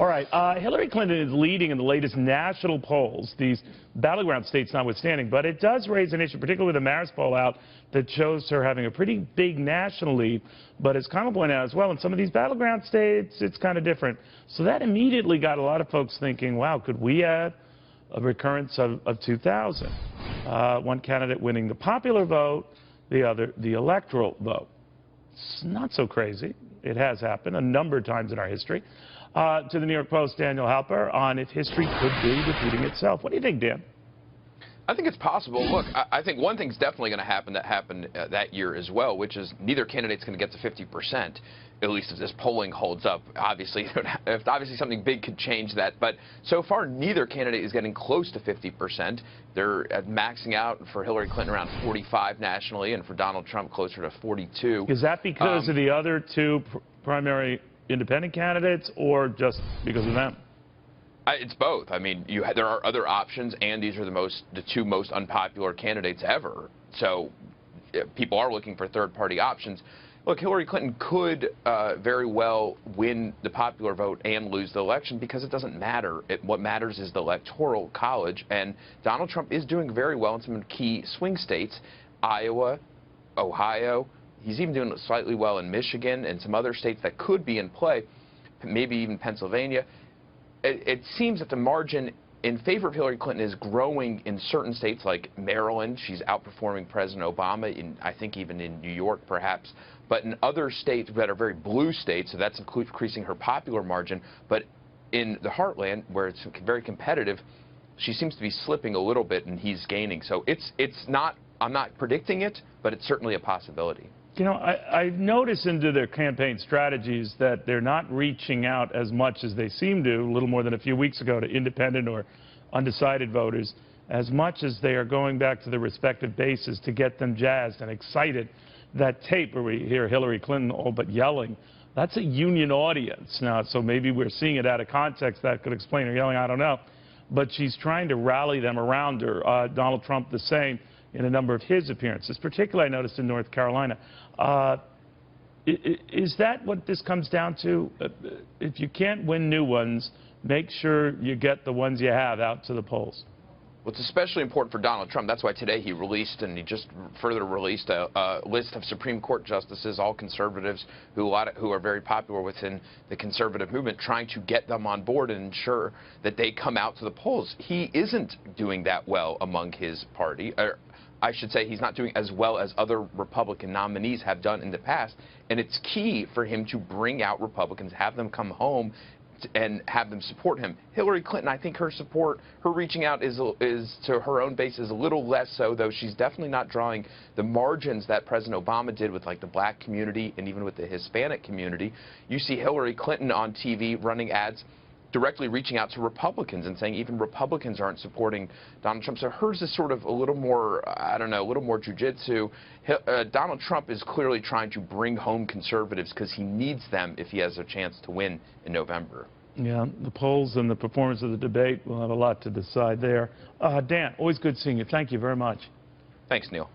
All right, Hillary Clinton is leading in the latest national polls, these battleground states notwithstanding, but it does raise an issue, particularly with the Marist poll out, that shows her having a pretty big national lead. But as Connell pointed out as well, in some of these battleground states, it's kind of different. So that immediately got a lot of folks thinking, wow, could we have a recurrence of 2000? One candidate winning the popular vote, the other the electoral vote. It's not so crazy. It has happened a number of times in our history. To the New York Post, Daniel Halper, on if history could be repeating itself. What do you think, Dan? I think it's possible. Look, I think one thing's definitely going to happen that happened that year as well, which is neither candidate's going to get to 50%, at least if this polling holds up. Obviously, something big could change that. But so far, neither candidate is getting close to 50%. They're maxing out for Hillary Clinton around 45 nationally, and for Donald Trump cleroser to 42. Is that because of the other two primary independent candidates, or just because of them? It's both. I mean, there are other options, and these are the two most unpopular candidates ever. So people are looking for third-party options. Look, Hillary Clinton could very well win the popular vote and lose the election because it doesn't matter. What matters is the electoral college, and Donald Trump is doing very well in some key swing states, Iowa, Ohio. He's even doing slightly well in Michigan and some other states that could be in play, maybe even Pennsylvania. It seems that the margin in favor of Hillary Clinton is growing in certain states like Maryland. She's outperforming President Obama, I think even in New York perhaps. But in other states that are very blue states, so that's increasing her popular margin. But in the heartland, where it's very competitive, she seems to be slipping a little bit and he's gaining. So it's not, I'm not predicting it, but it's certainly a possibility. You know, I've noticed into their campaign strategies that they're not reaching out as much as they seemed to a little more than a few weeks ago to independent or undecided voters, as much as they are going back to their respective bases to get them jazzed and excited. That tape where we hear Hillary Clinton all but yelling, that's a union audience now, so maybe we're seeing it out of context. That could explain her yelling, I don't know. But she's trying to rally them around her. Donald Trump the same in a number of his appearances, particularly I noticed in North Carolina. Is that what this comes down to? If you can't win new ones, make sure you get the ones you have out to the polls. Well, it's especially important for Donald Trump. That's why today he released, and he just further released a list of Supreme Court justices, all conservatives, who are very popular within the conservative movement, trying to get them on board and ensure that they come out to the polls. He isn't doing that well among his party. I should say he's not doing as well as other Republican nominees have done in the past, and it's key for him to bring out Republicans, have them come home, and have them support him. Hillary Clinton, I think her support, her reaching out is to her own base is a little less so, though she's definitely not drawing the margins that President Obama did with like the black community and even with the Hispanic community. You see Hillary Clinton on TV running ads directly reaching out to Republicans and saying even Republicans aren't supporting Donald Trump. So hers is sort of a little more, I don't know, a little more jujitsu. Donald Trump is clearly trying to bring home conservatives because he needs them if he has a chance to win in November. Yeah, the polls and the performance of the debate will have a lot to decide there. Dan, always good seeing you. Thank you very much. Thanks, Neil.